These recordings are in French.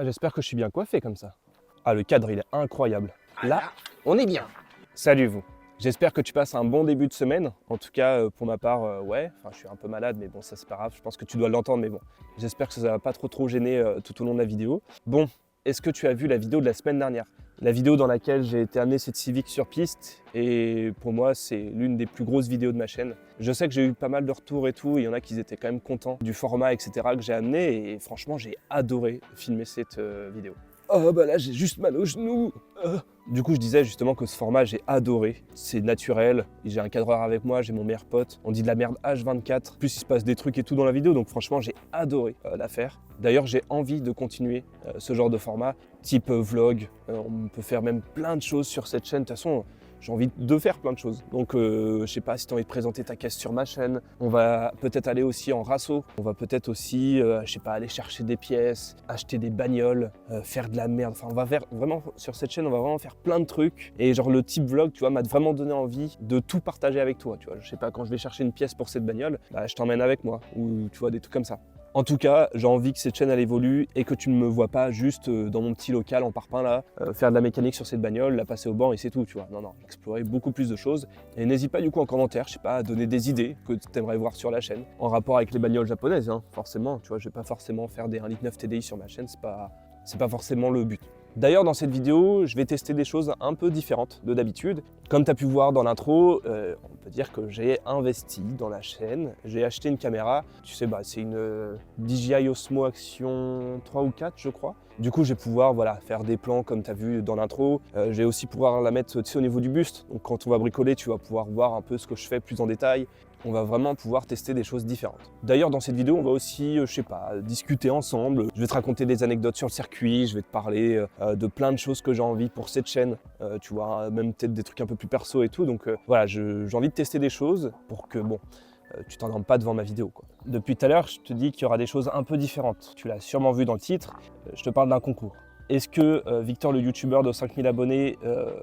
Ah, j'espère que je suis bien coiffé comme ça. Ah, le cadre, il est incroyable. Là, on est bien. Salut vous. J'espère que tu passes un bon début de semaine. En tout cas, pour ma part, ouais. Enfin, je suis un peu malade, mais bon, ça c'est pas grave. Je pense que tu dois l'entendre, mais bon. J'espère que ça va pas trop gêner tout au long de la vidéo. Bon, est-ce que tu as vu la vidéo de la semaine dernière? La vidéo dans laquelle j'ai été amener cette Civic sur piste, et pour moi, c'est l'une des plus grosses vidéos de ma chaîne. Je sais que j'ai eu pas mal de retours et tout, il y en a qui étaient quand même contents du format, etc. que j'ai amené, et franchement, j'ai adoré filmer cette vidéo. Oh bah là j'ai juste mal au genou. Du coup je disais justement que ce format j'ai adoré, c'est naturel, j'ai un cadreur avec moi, j'ai mon meilleur pote, on dit de la merde H24, plus il se passe des trucs et tout dans la vidéo, donc franchement j'ai adoré la faire. D'ailleurs j'ai envie de continuer ce genre de format, type vlog, on peut faire même plein de choses sur cette chaîne, de toute façon j'ai envie de faire plein de choses. Donc je sais pas si tu as envie de présenter ta caisse sur ma chaîne. On va peut-être aller aussi en rasso. On va peut-être aussi, je sais pas, aller chercher des pièces, acheter des bagnoles, faire de la merde. Enfin, on va faire vraiment, sur cette chaîne, on va vraiment faire plein de trucs. Et genre le type vlog, tu vois, m'a vraiment donné envie de tout partager avec toi. Tu vois, je sais pas, quand je vais chercher une pièce pour cette bagnole, bah, je t'emmène avec moi. Ou tu vois, des trucs comme ça. En tout cas, j'ai envie que cette chaîne elle évolue et que tu ne me vois pas juste dans mon petit local en parpaing là, faire de la mécanique sur cette bagnole, la passer au banc et c'est tout, tu vois. Non, explorer beaucoup plus de choses. Et n'hésite pas du coup en commentaire, je sais pas, à donner des idées que tu aimerais voir sur la chaîne, en rapport avec les bagnoles japonaises, hein, forcément. Tu vois, je vais pas forcément faire des 1,9 litre TDI sur ma chaîne, c'est pas forcément le but. D'ailleurs, dans cette vidéo, je vais tester des choses un peu différentes de d'habitude. Comme tu as pu voir dans l'intro, on peut dire que j'ai investi dans la chaîne. J'ai acheté une caméra, tu sais, bah, c'est une DJI Osmo Action 3 ou 4, je crois. Du coup, je vais pouvoir faire des plans comme tu as vu dans l'intro. Je vais aussi pouvoir la mettre au niveau du buste. Donc quand on va bricoler, tu vas pouvoir voir un peu ce que je fais plus en détail. On va vraiment pouvoir tester des choses différentes. D'ailleurs, dans cette vidéo, on va aussi, je sais pas, discuter ensemble. Je vais te raconter des anecdotes sur le circuit, je vais te parler de plein de choses que j'ai envie pour cette chaîne. Tu vois, même peut-être des trucs un peu plus perso et tout. Donc voilà, j'ai envie de tester des choses pour que, bon, tu t'endormes pas devant ma vidéo, quoi. Depuis tout à l'heure, je te dis qu'il y aura des choses un peu différentes. Tu l'as sûrement vu dans le titre, je te parle d'un concours. Est-ce que Victor, le youtubeur de 5000 abonnés,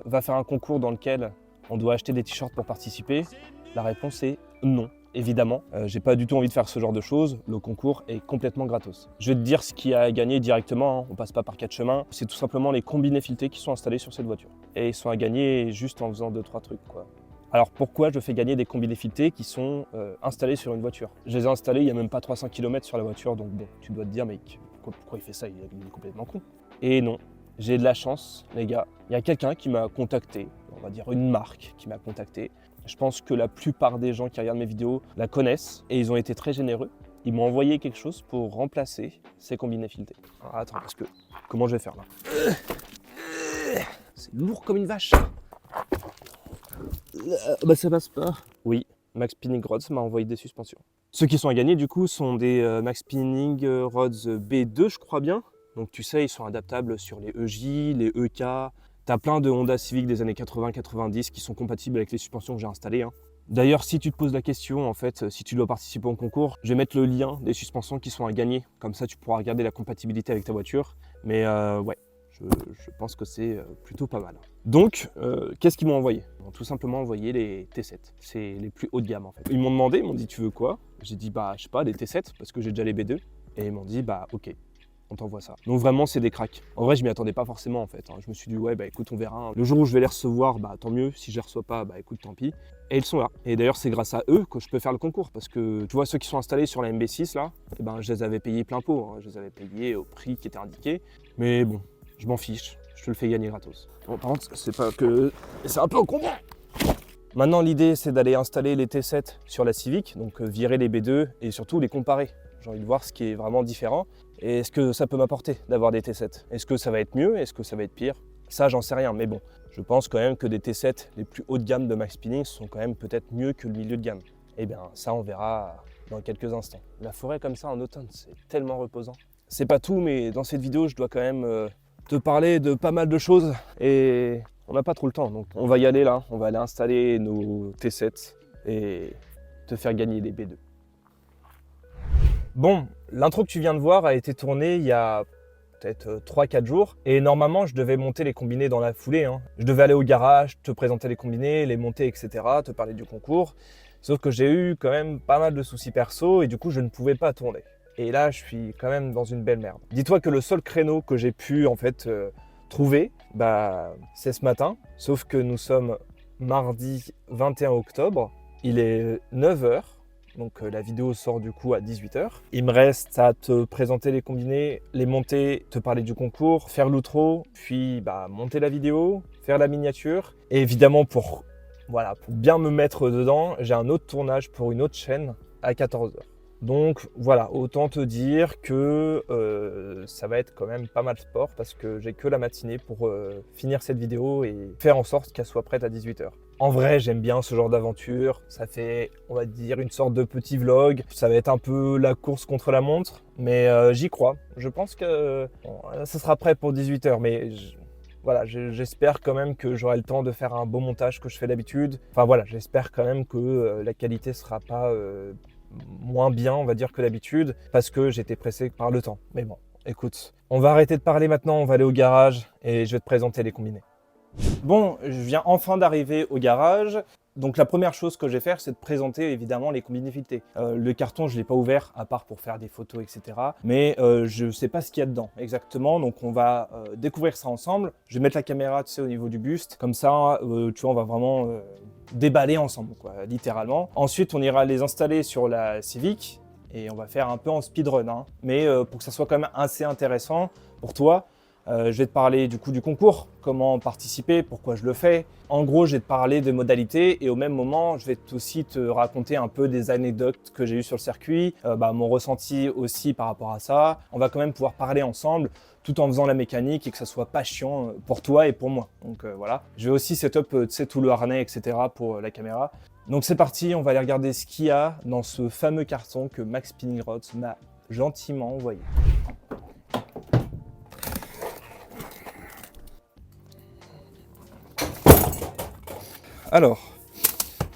va faire un concours dans lequel on doit acheter des t-shirts pour participer? La réponse est non, évidemment. J'ai pas du tout envie de faire ce genre de choses. Le concours est complètement gratos. Je vais te dire ce qu'il y a à gagner directement, hein. On passe pas par 4 chemins. C'est tout simplement les combinés filetés qui sont installés sur cette voiture. Et ils sont à gagner juste en faisant 2-3 trucs, quoi. Alors pourquoi je fais gagner des combinés filetés qui sont installés sur une voiture? Je les ai installés il n'y a même pas 300 km sur la voiture, donc bon, tu dois te dire, mais pourquoi il fait ça? Il est complètement con. Et non, j'ai de la chance, les gars. Il y a quelqu'un qui m'a contacté, on va dire une marque qui m'a contacté. Je pense que la plupart des gens qui regardent mes vidéos la connaissent et ils ont été très généreux. Ils m'ont envoyé quelque chose pour remplacer ces combinés filetés. Alors attends, parce que comment je vais faire là? C'est lourd comme une vache. Bah ça passe pas. Oui, Max Spinning Rods m'a envoyé des suspensions. Ceux qui sont à gagner du coup sont des Max Spinning Rods B2, je crois bien. Donc tu sais, ils sont adaptables sur les EJ, les EK. T'as plein de Honda Civic des années 80-90 qui sont compatibles avec les suspensions que j'ai installées, hein. D'ailleurs, si tu te poses la question, en fait, si tu dois participer au concours, je vais mettre le lien des suspensions qui sont à gagner. Comme ça, tu pourras regarder la compatibilité avec ta voiture. Mais ouais, je pense que c'est plutôt pas mal. Donc, qu'est-ce qu'ils m'ont envoyé? Ils m'ont tout simplement envoyé les T7. C'est les plus haut de gamme, en fait. Ils m'ont demandé, ils m'ont dit, tu veux quoi? J'ai dit, bah, je sais pas, les T7, parce que j'ai déjà les B2. Et ils m'ont dit, bah, ok. On t'envoie ça. Donc vraiment, c'est des cracks. En vrai, je m'y attendais pas forcément en fait, hein. Je me suis dit, ouais, bah écoute, on verra, hein. Le jour où je vais les recevoir, bah tant mieux. Si je les reçois pas, bah écoute, tant pis. Et ils sont là. Et d'ailleurs, c'est grâce à eux que je peux faire le concours. Parce que tu vois, ceux qui sont installés sur la MB6 là, eh ben, je les avais payés plein pot, hein. Je les avais payés au prix qui était indiqué. Mais bon, je m'en fiche. Je te le fais gagner gratos. Bon, par contre, c'est pas que. C'est un peu encombrant. Maintenant, l'idée, c'est d'aller installer les T7 sur la Civic, donc virer les B2 et surtout les comparer. J'ai envie de voir ce qui est vraiment différent. Et est-ce que ça peut m'apporter d'avoir des T7? Est-ce que ça va être mieux? Est-ce que ça va être pire? Ça, j'en sais rien, mais bon, je pense quand même que des T7 les plus haut de gamme de Max Spinning sont quand même peut-être mieux que le milieu de gamme. Eh bien, ça, on verra dans quelques instants. La forêt comme ça en automne, c'est tellement reposant. C'est pas tout, mais dans cette vidéo, je dois quand même te parler de pas mal de choses et on n'a pas trop le temps. Donc, on va y aller là, on va aller installer nos T7 et te faire gagner les B2. Bon, l'intro que tu viens de voir a été tournée il y a peut-être 3-4 jours. Et normalement, je devais monter les combinés dans la foulée, hein. Je devais aller au garage, te présenter les combinés, les monter, etc., te parler du concours. Sauf que j'ai eu quand même pas mal de soucis perso et du coup, je ne pouvais pas tourner. Et là, je suis quand même dans une belle merde. Dis-toi que le seul créneau que j'ai pu en fait trouver, c'est ce matin. Sauf que nous sommes mardi 21 octobre. Il est 9 heures. Donc la vidéo sort du coup à 18 heures. Il me reste à te présenter les combinés, les monter, te parler du concours, faire l'outro, puis monter la vidéo, faire la miniature. Et évidemment pour bien me mettre dedans, j'ai un autre tournage pour une autre chaîne à 14 heures. Donc voilà, autant te dire que ça va être quand même pas mal sport parce que j'ai que la matinée pour finir cette vidéo et faire en sorte qu'elle soit prête à 18 heures. En vrai, j'aime bien ce genre d'aventure. Ça fait, on va dire, une sorte de petit vlog. Ça va être un peu la course contre la montre, mais j'y crois. Je pense que ça sera prêt pour 18 heures, mais j'espère quand même que j'aurai le temps de faire un beau montage que je fais d'habitude. Enfin voilà, j'espère quand même que la qualité sera pas moins bien, on va dire, que d'habitude, parce que j'étais pressé par le temps. Mais bon, écoute, on va arrêter de parler maintenant, on va aller au garage et je vais te présenter les combinés. Bon, je viens enfin d'arriver au garage. Donc la première chose que je vais faire, c'est de présenter évidemment les combinés filetés. Le carton, je ne l'ai pas ouvert, à part pour faire des photos, etc. Mais je ne sais pas ce qu'il y a dedans exactement, donc on va découvrir ça ensemble. Je vais mettre la caméra, tu sais, au niveau du buste. Comme ça, tu vois, on va vraiment déballer ensemble, quoi, littéralement. Ensuite, on ira les installer sur la Civic et on va faire un peu en speedrun, hein. Mais pour que ça soit quand même assez intéressant pour toi, je vais te parler du coup du concours, comment participer, pourquoi je le fais. En gros, je vais te parler des modalités et au même moment, je vais aussi te raconter un peu des anecdotes que j'ai eues sur le circuit, mon ressenti aussi par rapport à ça. On va quand même pouvoir parler ensemble tout en faisant la mécanique et que ça soit pas chiant pour toi et pour moi. Donc voilà. Je vais aussi setup tout le harnais, etc. pour la caméra. Donc c'est parti, on va aller regarder ce qu'il y a dans ce fameux carton que Max Spinning Rods m'a gentiment envoyé. Alors,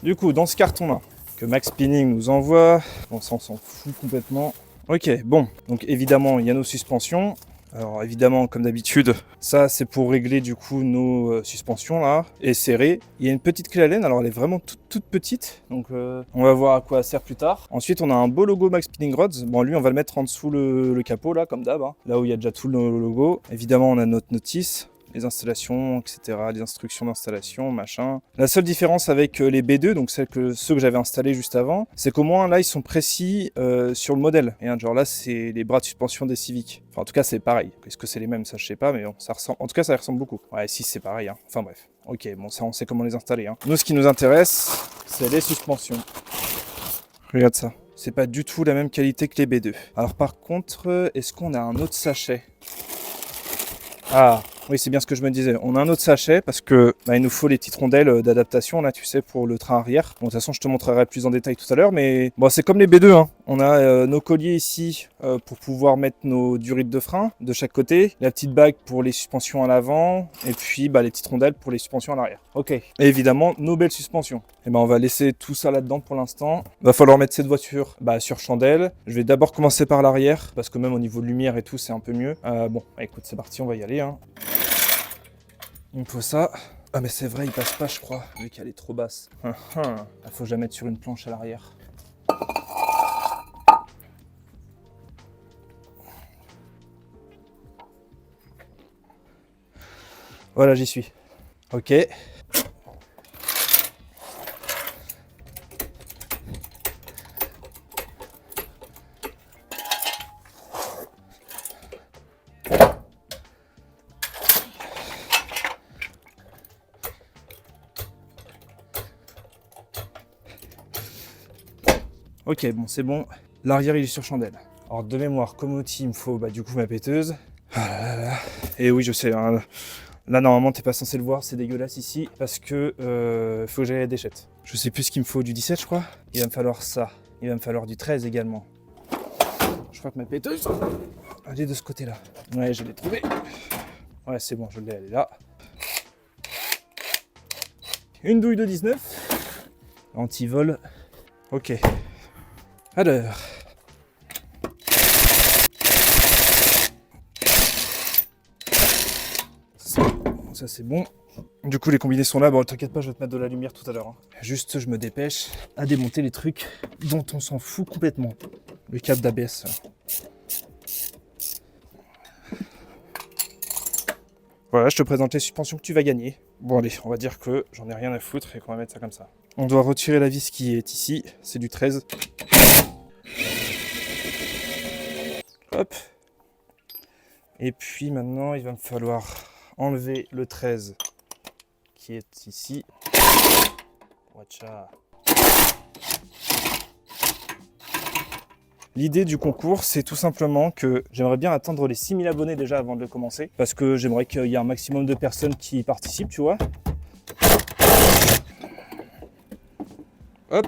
du coup, dans ce carton-là, que Max Spinning nous envoie, on s'en fout complètement. Ok, bon, donc évidemment, il y a nos suspensions. Alors évidemment, comme d'habitude, ça c'est pour régler du coup nos suspensions là, et serrer. Il y a une petite clé à laine, alors elle est vraiment toute petite, donc on va voir à quoi elle sert plus tard. Ensuite, on a un beau logo Max Spinning Rods. Bon, lui, on va le mettre en dessous le capot là, comme d'hab, hein, là où il y a déjà tout le logo. Évidemment, on a notre notice. Les installations, etc., les instructions d'installation, machin. La seule différence avec les B2, donc ceux que j'avais installés juste avant, c'est qu'au moins là, ils sont précis sur le modèle. Et genre là, c'est les bras de suspension des Civic. Enfin, en tout cas, c'est pareil. Est-ce que c'est les mêmes? Ça, je sais pas, mais bon, ça ressemble. En tout cas, ça ressemble beaucoup. Ouais, si, c'est pareil, hein. Enfin, bref. Ok, bon, ça, on sait comment les installer, hein. Nous, ce qui nous intéresse, c'est les suspensions. Regarde ça. C'est pas du tout la même qualité que les B2. Alors, par contre, est-ce qu'on a un autre sachet? Ah, oui, c'est bien ce que je me disais. On a un autre sachet parce que il nous faut les petites rondelles d'adaptation, là, tu sais, pour le train arrière. Bon, de toute façon, je te montrerai plus en détail tout à l'heure, mais bon, c'est comme les B2, hein. On a nos colliers ici pour pouvoir mettre nos durites de frein de chaque côté, la petite bague pour les suspensions à l'avant, et puis les petites rondelles pour les suspensions à l'arrière. Ok. Et évidemment, nos belles suspensions. Et on va laisser tout ça là-dedans pour l'instant. Va falloir mettre cette voiture sur chandelle. Je vais d'abord commencer par l'arrière, parce que même au niveau de lumière et tout, c'est un peu mieux. Bon, écoute, c'est parti, on va y aller, hein. Il me faut ça. Ah mais c'est vrai, il passe pas je crois, vu qu'elle est trop basse. Il faut que je la mette sur une planche à l'arrière. Voilà, j'y suis. Ok. Ok, bon, c'est bon. L'arrière, il est sur chandelle. Alors, de mémoire, comme outil, il me faut du coup ma péteuse. Ah là là. Et oui, je sais, hein, là, normalement, t'es pas censé le voir, c'est dégueulasse ici, parce que faut que j'aille à la déchette. Je sais plus ce qu'il me faut, du 17, je crois. Il va me falloir ça. Il va me falloir du 13 également. Je crois que ma péteuse, elle est de ce côté-là. Ouais, je l'ai trouvée. Ouais, c'est bon, je l'ai, elle est là. Une douille de 19. Anti-vol. Ok. Alors. Ça c'est bon. Du coup les combinés sont là, bon t'inquiète pas, je vais te mettre de la lumière tout à l'heure, hein. Juste je me dépêche à démonter les trucs dont on s'en fout complètement. le câble d'ABS. Voilà, je te présente les suspensions que tu vas gagner. Bon allez, on va dire que j'en ai rien à foutre et qu'on va mettre ça comme ça. On doit retirer la vis qui est ici, c'est du 13. Hop. Et puis maintenant, il va me falloir enlever le 13 qui est ici. Watcha. L'idée du concours, c'est tout simplement que j'aimerais bien atteindre les 6000 abonnés déjà avant de le commencer. Parce que j'aimerais qu'il y ait un maximum de personnes qui y participent, tu vois. Hop.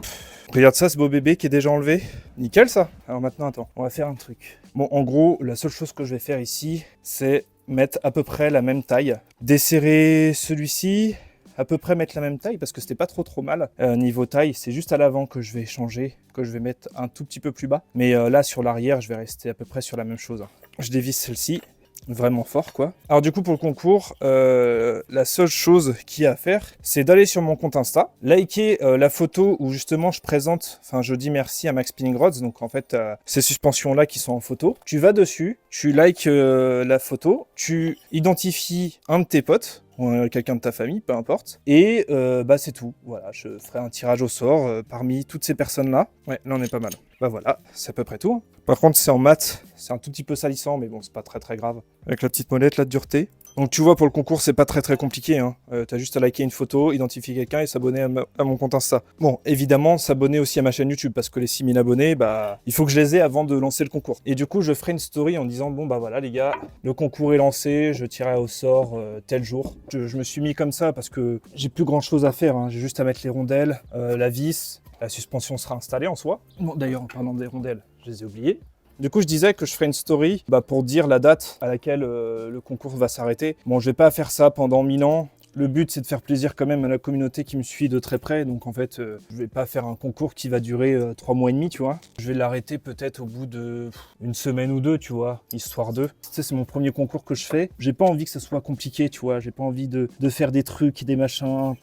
Regarde ça, ce beau bébé qui est déjà enlevé. Nickel ça. Alors maintenant, attends, on va faire un truc. Bon, en gros, la seule chose que je vais faire ici, c'est mettre à peu près la même taille. Desserrer celui-ci, à peu près mettre la même taille parce que c'était pas trop mal. Niveau taille, c'est juste à l'avant que je vais changer, que je vais mettre un tout petit peu plus bas. Mais là, sur l'arrière, je vais rester à peu près sur la même chose. Je dévisse celle-ci. Vraiment fort quoi. Alors du coup pour le concours, la seule chose qu'il y a à faire, c'est d'aller sur mon compte Insta, liker la photo où justement je présente, enfin je dis merci à Max Spinning Rods, donc en fait ces suspensions là qui sont en photo. Tu vas dessus, tu likes la photo, tu identifies un de tes potes, ou quelqu'un de ta famille, peu importe, et bah c'est tout. Voilà, je ferai un tirage au sort parmi toutes ces personnes là. Ouais, là on est pas mal. Bah voilà, c'est à peu près tout. Par contre c'est en mat, c'est un tout petit peu salissant, mais bon c'est pas très grave. Avec la petite molette là de dureté. Donc tu vois pour le concours c'est pas très compliqué, hein. T'as juste à liker une photo, identifier quelqu'un et s'abonner à mon compte Insta. Bon évidemment s'abonner aussi à ma chaîne YouTube parce que les 6000 abonnés, bah il faut que je les ai avant de lancer le concours. Et du coup je ferai une story en disant bon bah voilà les gars, le concours est lancé, je tirerai au sort tel jour. Je me suis mis comme ça parce que j'ai plus grand chose à faire, hein. J'ai juste à mettre les rondelles, la vis, la suspension sera installée en soi. Bon d'ailleurs en parlant des rondelles, je les ai oubliées. Du coup, je disais que je ferais une story pour dire la date à laquelle le concours va s'arrêter. Bon, je vais pas faire ça pendant 1000 ans. Le but, c'est de faire plaisir quand même à la communauté qui me suit de très près. Donc, en fait, je vais pas faire un concours qui va durer 3 mois et demi, tu vois. Je vais l'arrêter peut-être au bout de une semaine ou deux, tu vois, histoire de. Tu sais, c'est mon premier concours que je fais. J'ai pas envie que ça soit compliqué, tu vois. J'ai pas envie de faire des trucs et des machins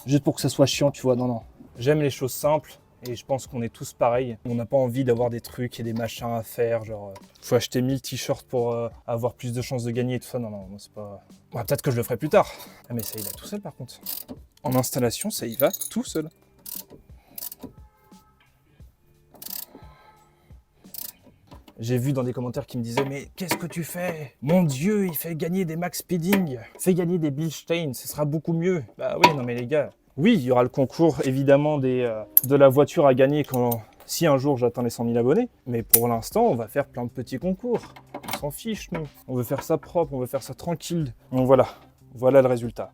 juste pour que ça soit chiant, tu vois. Non, non. J'aime les choses simples. Et je pense qu'on est tous pareils. On n'a pas envie d'avoir des trucs et des machins à faire. Genre, faut acheter 1000 t-shirts pour avoir plus de chances de gagner et tout ça. Non, non, c'est pas. Ouais, peut-être que je le ferai plus tard. Ah, mais ça y va tout seul par contre. En installation, ça y va tout seul. J'ai vu dans des commentaires qui me disaient mais qu'est-ce que tu fais? Mon Dieu, il fait gagner des max speeding, fait gagner des Bilstein, ce sera beaucoup mieux. Bah oui, non mais les gars. Oui, il y aura le concours évidemment de la voiture à gagner si un jour j'atteins les 100 000 abonnés. Mais pour l'instant, on va faire plein de petits concours. On s'en fiche, nous. On veut faire ça propre, on veut faire ça tranquille. Donc voilà le résultat.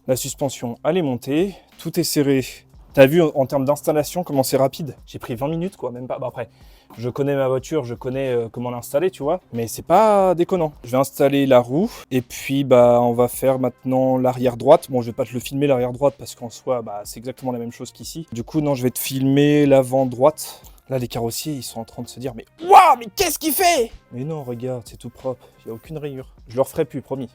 La suspension, elle est montée, tout est serré. T'as vu en termes d'installation comment c'est rapide? J'ai pris 20 minutes quoi, même pas. Bah après, je connais ma voiture, je connais comment l'installer, tu vois. Mais c'est pas déconnant. Je vais installer la roue et puis bah on va faire maintenant l'arrière droite. Bon, je vais pas te le filmer l'arrière droite parce qu'en soi, bah c'est exactement la même chose qu'ici. Du coup, non, je vais te filmer l'avant droite. Là, les carrossiers, ils sont en train de se dire mais waouh, mais qu'est-ce qu'il fait? Mais non, regarde, c'est tout propre. Il y a aucune rayure. Je le referai plus, promis.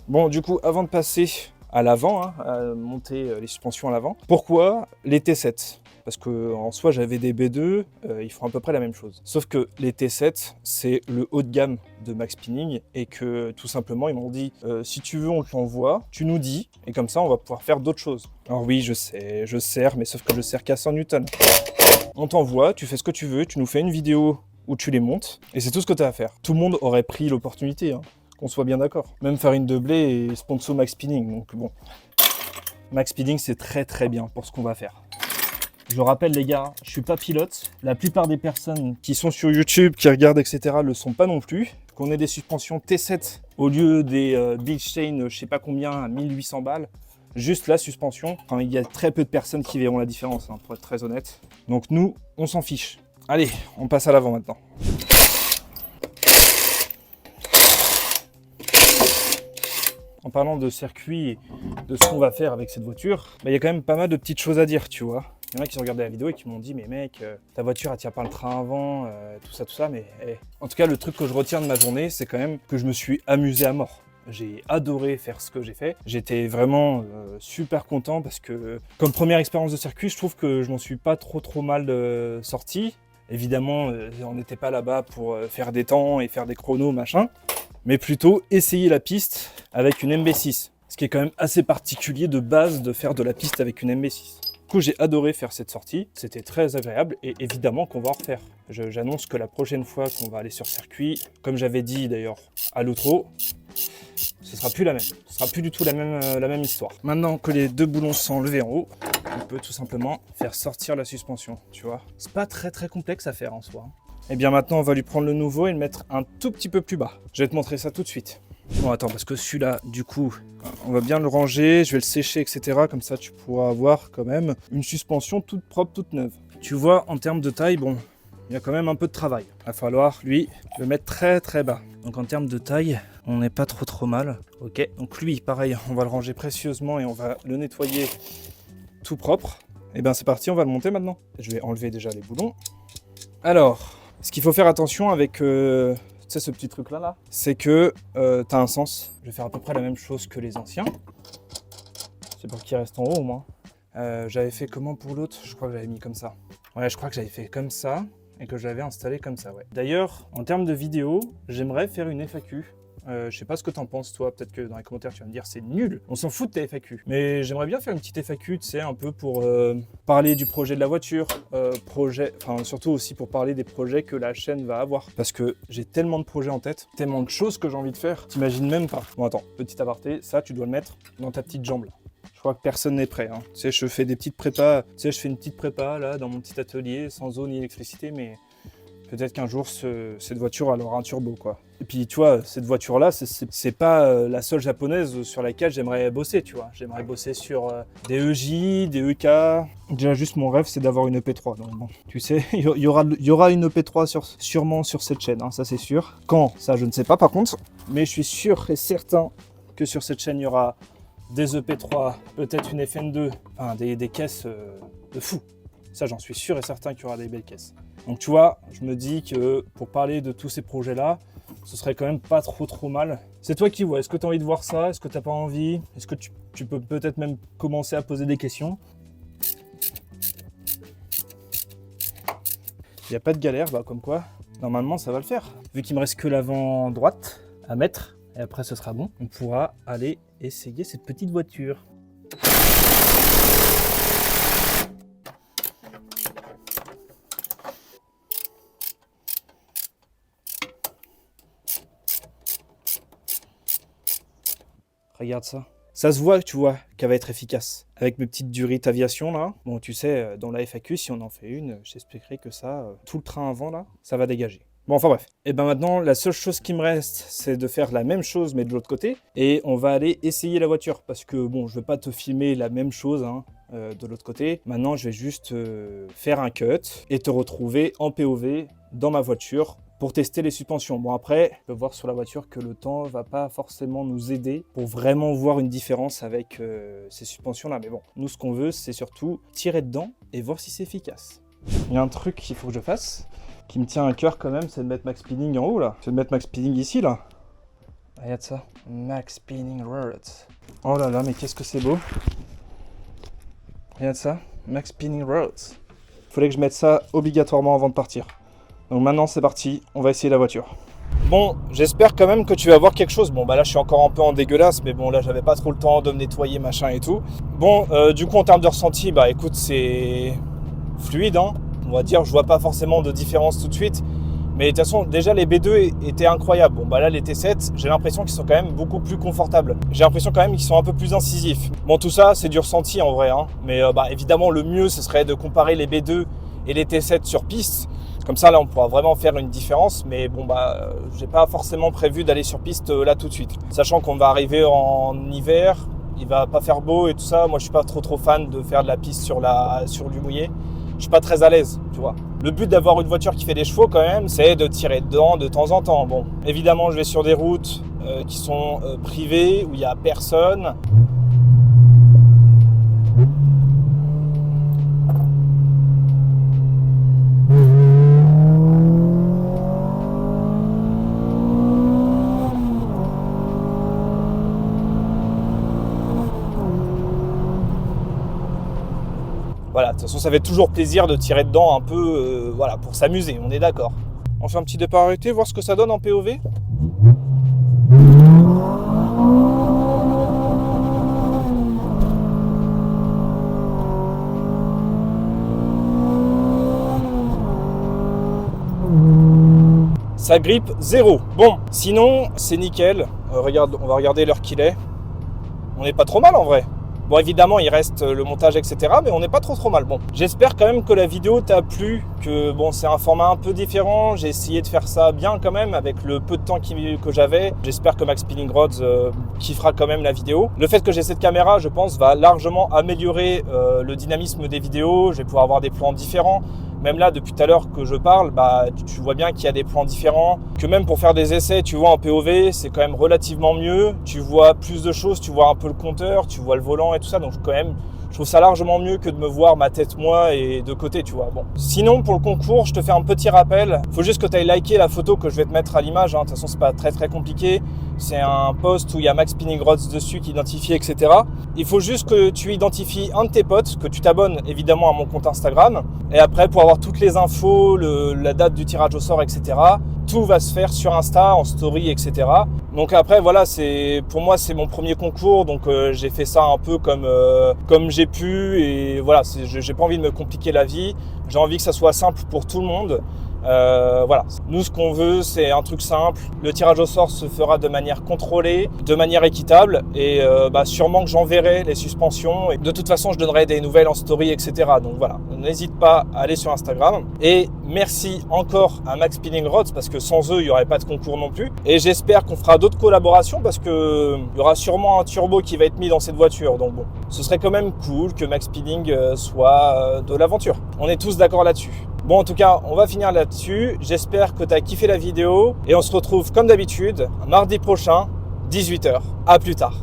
Bon, du coup, avant de passer à l'avant, hein, à monter les suspensions à l'avant. Pourquoi les T7? Parce qu'en soi, j'avais des B2, ils font à peu près la même chose. Sauf que les T7, c'est le haut de gamme de Max Spinning et que tout simplement, ils m'ont dit si tu veux, on te l'envoie, tu nous dis, et comme ça, on va pouvoir faire d'autres choses. Alors oui, je sais, je serre, mais sauf que je serre qu'à 100 Newton. On t'envoie, tu fais ce que tu veux, tu nous fais une vidéo où tu les montes, et c'est tout ce que tu as à faire. Tout le monde aurait pris l'opportunité, hein. Qu'on soit bien d'accord. Même Farine de Blé et sponsor Max Spinning, donc bon. Max Spinning, c'est très bien pour ce qu'on va faire. Je rappelle les gars, je suis pas pilote. La plupart des personnes qui sont sur YouTube, qui regardent, etc. le sont pas non plus. Qu'on ait des suspensions T7 au lieu des Bilstein, je sais pas combien, à 1800 balles. Juste la suspension. Enfin, il y a très peu de personnes qui verront la différence, hein, pour être très honnête. Donc nous, on s'en fiche. Allez, on passe à l'avant maintenant. En parlant de circuit et de ce qu'on va faire avec cette voiture, il y a quand même pas mal de petites choses à dire, tu vois. Il y en a qui ont regardé la vidéo et qui m'ont dit mais mec, ta voiture elle tient pas le train avant, tout ça, mais en tout cas le truc que je retiens de ma journée, c'est quand même que je me suis amusé à mort. J'ai adoré faire ce que j'ai fait. J'étais vraiment super content parce que comme première expérience de circuit, je trouve que je m'en suis pas trop mal sorti. Évidemment, on n'était pas là-bas pour faire des temps et faire des chronos, machin, mais plutôt essayer la piste avec une MB6. Ce qui est quand même assez particulier de base de faire de la piste avec une MB6. Du coup, j'ai adoré faire cette sortie, c'était très agréable et évidemment qu'on va en refaire. J'annonce que la prochaine fois qu'on va aller sur circuit, comme j'avais dit d'ailleurs à l'outro, ce sera plus la même. Ce sera plus du tout la même histoire. Maintenant que les deux boulons sont enlevés en haut, on peut tout simplement faire sortir la suspension, tu vois. C'est pas très complexe à faire en soi. Et bien maintenant, on va lui prendre le nouveau et le mettre un tout petit peu plus bas. Je vais te montrer ça tout de suite. Bon, attends, parce que celui-là, du coup, on va bien le ranger, je vais le sécher, etc. Comme ça, tu pourras avoir quand même une suspension toute propre, toute neuve. Tu vois, en termes de taille, bon, il y a quand même un peu de travail. Il va falloir, lui, le mettre très bas. Donc en termes de taille, on n'est pas trop mal. Ok, donc lui, pareil, on va le ranger précieusement et on va le nettoyer tout propre. Et bien c'est parti, on va le monter maintenant. Je vais enlever déjà les boulons. Alors, ce qu'il faut faire attention avec tu sais, ce petit truc là, c'est que tu as un sens. Je vais faire à peu près la même chose que les anciens. C'est pour qu'il reste en haut au moins. J'avais fait comment pour l'autre? Je crois que j'avais mis comme ça. Ouais, je crois que j'avais fait comme ça et que j'avais installé comme ça, ouais. D'ailleurs, en termes de vidéo, j'aimerais faire une FAQ. Je sais pas ce que t'en penses, toi. Peut-être que dans les commentaires, tu vas me dire c'est nul. On s'en fout de ta FAQ. Mais j'aimerais bien faire une petite FAQ, tu sais, un peu pour parler du projet de la voiture. Surtout aussi pour parler des projets que la chaîne va avoir. Parce que j'ai tellement de projets en tête, tellement de choses que j'ai envie de faire. T'imagines même pas. Bon, attends, petit aparté, ça, tu dois le mettre dans ta petite jambe là. Je crois que personne n'est prêt. Hein. Tu sais, je fais des petites prépas. Tu sais, je fais une petite prépa là dans mon petit atelier, sans eau ni électricité, mais peut-être qu'un jour cette voiture elle aura un turbo quoi. Et puis tu vois, cette voiture là, c'est pas la seule japonaise sur laquelle j'aimerais bosser, tu vois. J'aimerais bosser sur des EJ, des EK. Déjà juste mon rêve c'est d'avoir une EP3. Donc bon, tu sais, il y aura une EP3 sûrement sur cette chaîne, hein, ça c'est sûr. Quand? Ça je ne sais pas par contre, mais je suis sûr et certain que sur cette chaîne il y aura des EP3, peut-être une FN2, enfin des caisses de fou. Ça, j'en suis sûr et certain qu'il y aura des belles caisses. Donc tu vois, je me dis que pour parler de tous ces projets-là, ce serait quand même pas trop mal. C'est toi qui vois, est-ce que tu as envie de voir ça? Est-ce que tu n'as pas envie? Est-ce que tu peux peut-être même commencer à poser des questions? Il n'y a pas de galère, bah comme quoi, normalement ça va le faire. Vu qu'il me reste que l'avant droite à mettre, et après ce sera bon, on pourra aller essayer cette petite voiture. Regarde ça. Ça se voit, tu vois, qu'elle va être efficace. Avec mes petites durites aviation, là. Bon, tu sais, dans la FAQ, si on en fait une, je t'expliquerai que ça, tout le train avant, là, ça va dégager. Bon, enfin bref. Et ben maintenant, la seule chose qui me reste, c'est de faire la même chose, mais de l'autre côté. Et on va aller essayer la voiture. Parce que, bon, je ne vais pas te filmer la même chose, hein, de l'autre côté. Maintenant, je vais juste faire un cut et te retrouver en POV dans ma voiture pour tester les suspensions. Bon après, on peut voir sur la voiture que le temps va pas forcément nous aider pour vraiment voir une différence avec ces suspensions-là. Mais bon, nous ce qu'on veut, c'est surtout tirer dedans et voir si c'est efficace. Il y a un truc qu'il faut que je fasse, qui me tient à cœur quand même, c'est de mettre Max Spinning en haut là. C'est de mettre Max Spinning ici là. Regarde ça, Max Spinning Roads. Oh là là, mais qu'est-ce que c'est beau. Regarde ça, Max Spinning Roads. Il fallait que je mette ça obligatoirement avant de partir. Donc maintenant c'est parti, on va essayer la voiture. Bon, j'espère quand même que tu vas voir quelque chose. Bon bah là je suis encore un peu en dégueulasse, mais bon là j'avais pas trop le temps de me nettoyer machin et tout. Bon, du coup en termes de ressenti, bah écoute c'est fluide hein. On va dire, je vois pas forcément de différence tout de suite. Mais de toute façon déjà les B2 étaient incroyables. Bon bah là les T7, j'ai l'impression qu'ils sont quand même beaucoup plus confortables. J'ai l'impression quand même qu'ils sont un peu plus incisifs. Bon tout ça c'est du ressenti en vrai hein. Mais bah évidemment le mieux ce serait de comparer les B2 et les T7 sur piste. Comme ça, là, on pourra vraiment faire une différence. Mais bon, bah, j'ai pas forcément prévu d'aller sur piste là tout de suite. Sachant qu'on va arriver en hiver, il va pas faire beau et tout ça. Moi, je suis pas trop fan de faire de la piste sur du mouillé. Je suis pas très à l'aise, tu vois. Le but d'avoir une voiture qui fait des chevaux quand même, c'est de tirer dedans de temps en temps. Bon, évidemment, je vais sur des routes qui sont privées, où il y a personne. Voilà, de toute façon ça fait toujours plaisir de tirer dedans un peu, voilà, pour s'amuser, on est d'accord. On fait un petit départ arrêté, voir ce que ça donne en POV. Ça grippe 0. Bon, sinon c'est nickel. Regarde, on va regarder l'heure qu'il est. On n'est pas trop mal en vrai. Bon, évidemment, il reste le montage, etc. Mais on n'est pas trop mal. Bon, j'espère quand même que la vidéo t'a plu. Que bon, c'est un format un peu différent. J'ai essayé de faire ça bien quand même avec le peu de temps que j'avais. J'espère que Max Spinning Rods kiffera quand même la vidéo. Le fait que j'ai cette caméra, je pense, va largement améliorer le dynamisme des vidéos. Je vais pouvoir avoir des plans différents. Même là, depuis tout à l'heure que je parle, bah, tu vois bien qu'il y a des plans différents. Que même pour faire des essais, tu vois, en POV, c'est quand même relativement mieux. Tu vois plus de choses, tu vois un peu le compteur, tu vois le volant et tout ça. Donc quand même, je trouve ça largement mieux que de me voir ma tête moi et de côté, tu vois. Bon. Sinon, pour le concours, je te fais un petit rappel. Il faut juste que tu ailles liker la photo que je vais te mettre à l'image. De toute façon, c'est pas très compliqué. C'est un post où il y a Max Spinning Rods dessus qui identifie, etc. Il faut juste que tu identifies un de tes potes, que tu t'abonnes évidemment à mon compte Instagram. Et après, pour avoir toutes les infos, la date du tirage au sort, etc., tout va se faire sur Insta, en story, etc. Donc après, voilà, pour moi, c'est mon premier concours. Donc j'ai fait ça un peu comme j'ai pu. Et voilà, j'ai pas envie de me compliquer la vie. J'ai envie que ça soit simple pour tout le monde. Voilà, nous ce qu'on veut c'est un truc simple, le tirage au sort se fera de manière contrôlée, de manière équitable et sûrement que j'enverrai les suspensions et de toute façon je donnerai des nouvelles en story, etc. Donc voilà, n'hésite pas à aller sur Instagram et merci encore à Max Spinning Rods parce que sans eux il n'y aurait pas de concours non plus et j'espère qu'on fera d'autres collaborations parce que il y aura sûrement un turbo qui va être mis dans cette voiture, donc bon, ce serait quand même cool que Max Spinning soit de l'aventure, on est tous d'accord là-dessus. Bon, en tout cas, on va finir là-dessus. J'espère que tu as kiffé la vidéo et on se retrouve comme d'habitude mardi prochain, 18h. À plus tard.